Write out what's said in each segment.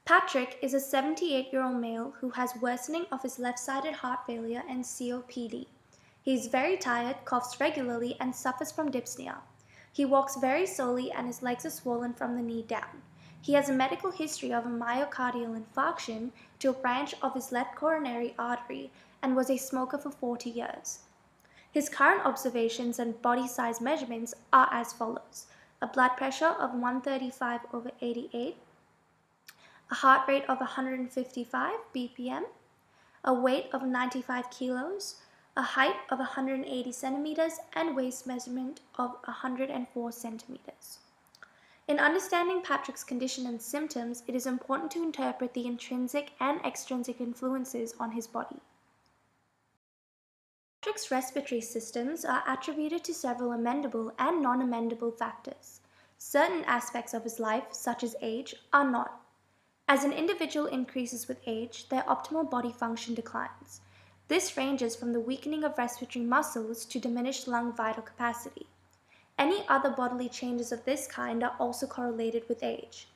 Patrick is a 78-year-old male who has worsening of his left-sided heart failure and COPD. He is very tired, coughs regularly, and suffers from dyspnea. He walks very slowly and his legs are swollen from the knee down. He has a medical history of a myocardial infarction to a branch of his left coronary artery and was a smoker for 40 years. His current observations and body size measurements are as follows: a blood pressure of 135/88, a heart rate of 155 BPM, a weight of 95 kilos, a height of 180 centimeters, and waist measurement of 104 centimeters. In understanding Patrick's condition and symptoms, it is important to interpret the intrinsic and extrinsic influences on his body. Patrick's respiratory systems are attributed to several amendable and non-amendable factors. Certain aspects of his life, such as age, are not. As an individual increases with age, their optimal body function declines. This ranges from the weakening of respiratory muscles to diminished lung vital capacity. Any other bodily changes of this kind are also correlated with age.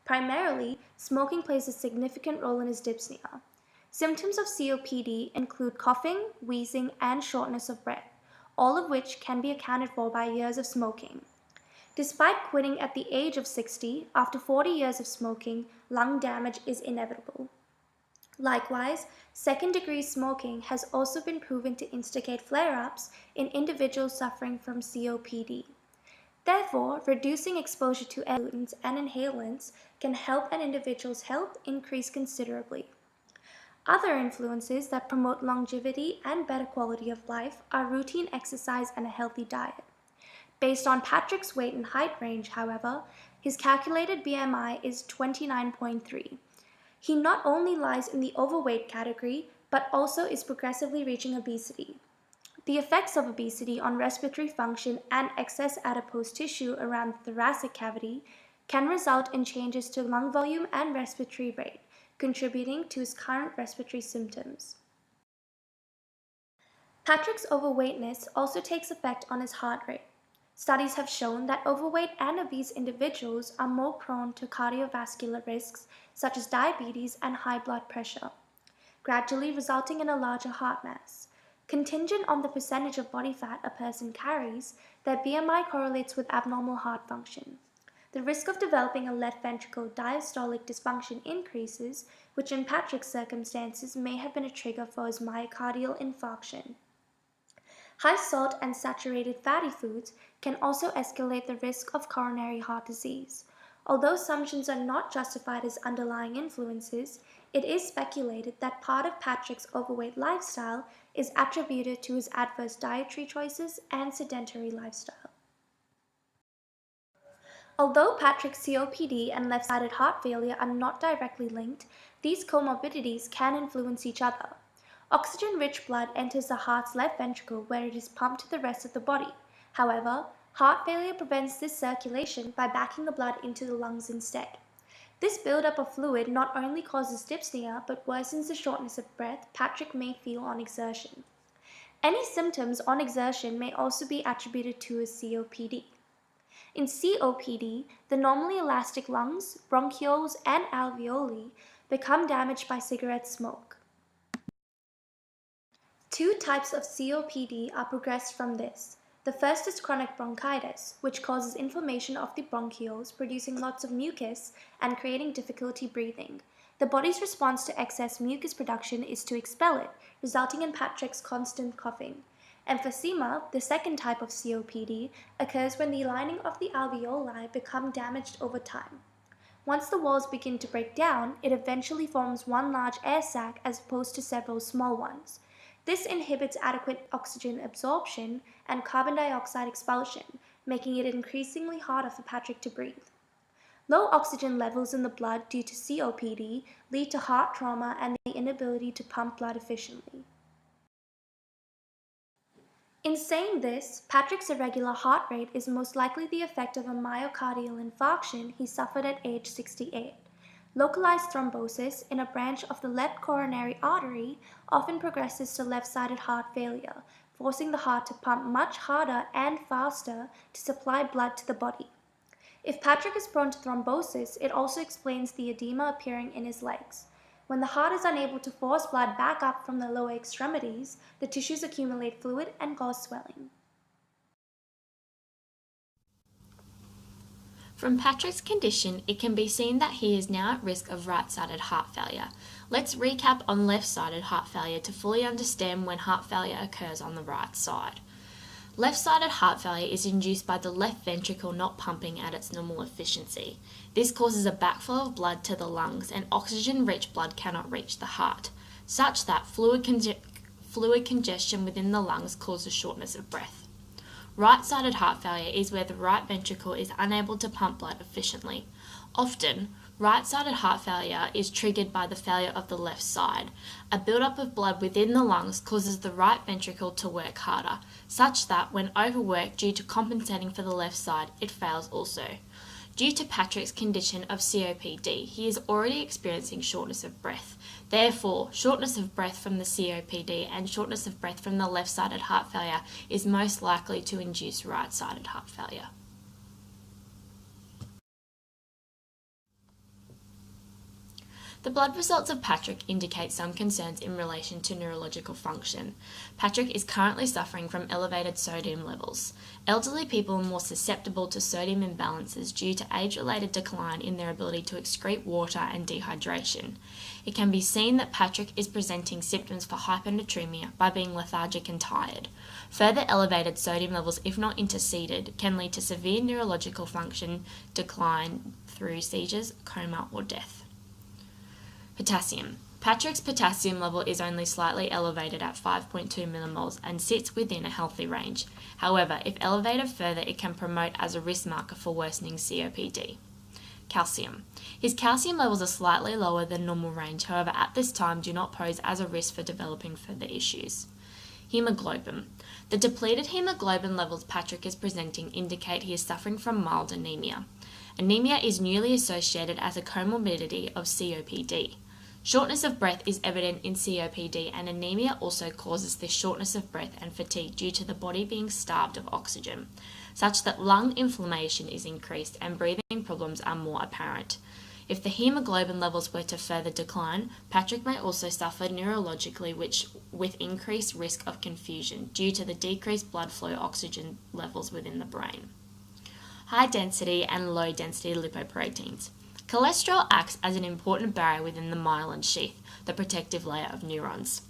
Primarily, smoking plays a significant role in his dyspnea. Symptoms of COPD include coughing, wheezing, and shortness of breath, all of which can be accounted for by years of smoking. Despite quitting at the age of 60, after 40 years of smoking, lung damage is inevitable. Likewise, second-degree smoking has also been proven to instigate flare-ups in individuals suffering from COPD. Therefore, reducing exposure to pollutants and inhalants can help an individual's health increase considerably. Other influences that promote longevity and better quality of life are routine exercise and a healthy diet. Based on Patrick's weight and height range, however, his calculated BMI is 29.3. He not only lies in the overweight category, but also is progressively reaching obesity. The effects of obesity on respiratory function and excess adipose tissue around the thoracic cavity can result in changes to lung volume and respiratory rate, contributing to his current respiratory symptoms. Patrick's overweightness also takes effect on his heart rate. Studies have shown that overweight and obese individuals are more prone to cardiovascular risks such as diabetes and high blood pressure, gradually resulting in a larger heart mass. Contingent on the percentage of body fat a person carries, their BMI correlates with abnormal heart function. The risk of developing a left ventricle diastolic dysfunction increases, which in Patrick's circumstances may have been a trigger for his myocardial infarction. High salt and saturated fatty foods can also escalate the risk of coronary heart disease. Although assumptions are not justified as underlying influences, it is speculated that part of Patrick's overweight lifestyle is attributed to his adverse dietary choices and sedentary lifestyle. Although Patrick's COPD and left-sided heart failure are not directly linked, these comorbidities can influence each other. Oxygen-rich blood enters the heart's left ventricle where it is pumped to the rest of the body. However, heart failure prevents this circulation by backing the blood into the lungs instead. This buildup of fluid not only causes dyspnea but worsens the shortness of breath Patrick may feel on exertion. Any symptoms on exertion may also be attributed to his COPD. In COPD, the normally elastic lungs, bronchioles, and alveoli become damaged by cigarette smoke. Two types of COPD are progressed from this. The first is chronic bronchitis, which causes inflammation of the bronchioles, producing lots of mucus and creating difficulty breathing. The body's response to excess mucus production is to expel it, resulting in Patrick's constant coughing. Emphysema, the second type of COPD, occurs when the lining of the alveoli become damaged over time. Once the walls begin to break down, it eventually forms one large air sac as opposed to several small ones. This inhibits adequate oxygen absorption and carbon dioxide expulsion, making it increasingly harder for Patrick to breathe. Low oxygen levels in the blood due to COPD lead to heart trauma and the inability to pump blood efficiently. In saying this, Patrick's irregular heart rate is most likely the effect of a myocardial infarction he suffered at age 68. Localized thrombosis in a branch of the left coronary artery often progresses to left-sided heart failure, forcing the heart to pump much harder and faster to supply blood to the body. If Patrick is prone to thrombosis, it also explains the edema appearing in his legs. When the heart is unable to force blood back up from the lower extremities, the tissues accumulate fluid and cause swelling. From Patrick's condition, it can be seen that he is now at risk of right-sided heart failure. Let's recap on left-sided heart failure to fully understand when heart failure occurs on the right side. Left-sided heart failure is induced by the left ventricle not pumping at its normal efficiency. This causes a backflow of blood to the lungs, and oxygen-rich blood cannot reach the heart, such that fluid congestion within the lungs causes shortness of breath. Right-sided heart failure is where the right ventricle is unable to pump blood efficiently. Often, right-sided heart failure is triggered by the failure of the left side. A buildup of blood within the lungs causes the right ventricle to work harder, such that when overworked due to compensating for the left side, it fails also. Due to Patrick's condition of COPD, he is already experiencing shortness of breath. Therefore, shortness of breath from the COPD and shortness of breath from the left-sided heart failure is most likely to induce right-sided heart failure. The blood results of Patrick indicate some concerns in relation to neurological function. Patrick is currently suffering from elevated sodium levels. Elderly people are more susceptible to sodium imbalances due to age-related decline in their ability to excrete water and dehydration. It can be seen that Patrick is presenting symptoms for hyponatremia by being lethargic and tired. Further elevated sodium levels, if not interceded, can lead to severe neurological function decline through seizures, coma, or death. Potassium. Patrick's potassium level is only slightly elevated at 5.2 millimoles and sits within a healthy range. However, if elevated further, it can promote as a risk marker for worsening COPD. Calcium. His calcium levels are slightly lower than normal range, however at this time do not pose as a risk for developing further issues. Hemoglobin. The depleted hemoglobin levels Patrick is presenting indicate he is suffering from mild anemia. Anemia is newly associated as a comorbidity of COPD. Shortness of breath is evident in COPD, and anemia also causes this shortness of breath and fatigue due to the body being starved of oxygen, such that lung inflammation is increased and breathing problems are more apparent. If the hemoglobin levels were to further decline, Patrick may also suffer neurologically, with increased risk of confusion due to the decreased blood flow oxygen levels within the brain. High density and low density lipoproteins. Cholesterol acts as an important barrier within the myelin sheath, the protective layer of neurons.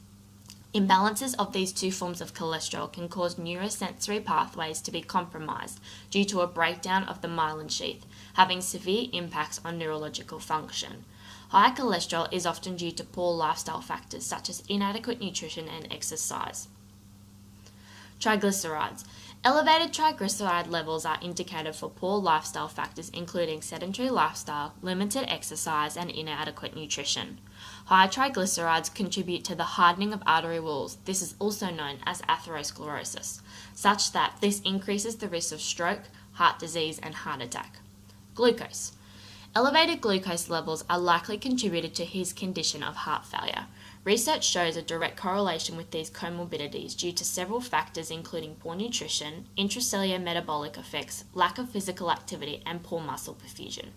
Imbalances of these two forms of cholesterol can cause neurosensory pathways to be compromised due to a breakdown of the myelin sheath, having severe impacts on neurological function. High cholesterol is often due to poor lifestyle factors such as inadequate nutrition and exercise. Triglycerides. Elevated triglyceride levels are indicated for poor lifestyle factors including sedentary lifestyle, limited exercise, and inadequate nutrition. High triglycerides contribute to the hardening of artery walls. This is also known as atherosclerosis, such that this increases the risk of stroke, heart disease, and heart attack. Glucose. Elevated glucose levels are likely contributed to his condition of heart failure. Research shows a direct correlation with these comorbidities due to several factors including poor nutrition, intracellular metabolic effects, lack of physical activity, and poor muscle perfusion.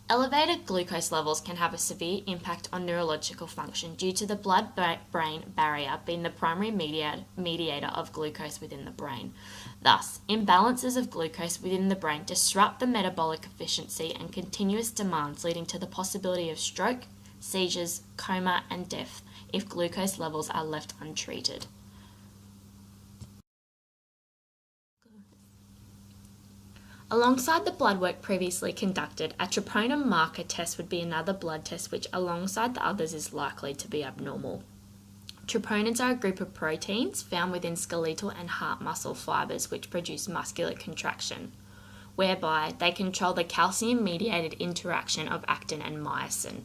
Elevated glucose levels can have a severe impact on neurological function due to the blood-brain barrier being the primary mediator of glucose within the brain. Thus, imbalances of glucose within the brain disrupt the metabolic efficiency and continuous demands, leading to the possibility of stroke, seizures, coma, and death if glucose levels are left untreated. Alongside the blood work previously conducted, a troponin marker test would be another blood test which, alongside the others, is likely to be abnormal. Troponins are a group of proteins found within skeletal and heart muscle fibers which produce muscular contraction, whereby they control the calcium-mediated interaction of actin and myosin.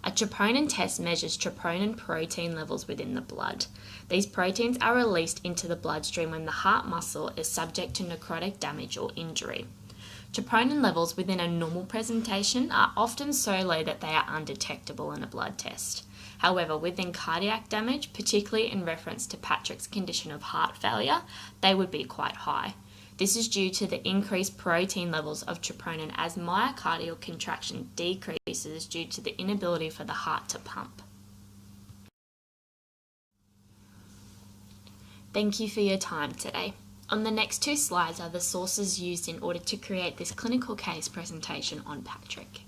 A troponin test measures troponin protein levels within the blood. These proteins are released into the bloodstream when the heart muscle is subject to necrotic damage or injury. Troponin levels within a normal presentation are often so low that they are undetectable in a blood test. However, within cardiac damage, particularly in reference to Patrick's condition of heart failure, they would be quite high. This is due to the increased protein levels of troponin as myocardial contraction decreases due to the inability for the heart to pump. Thank you for your time today. On the next 2 slides are the sources used in order to create this clinical case presentation on Patrick.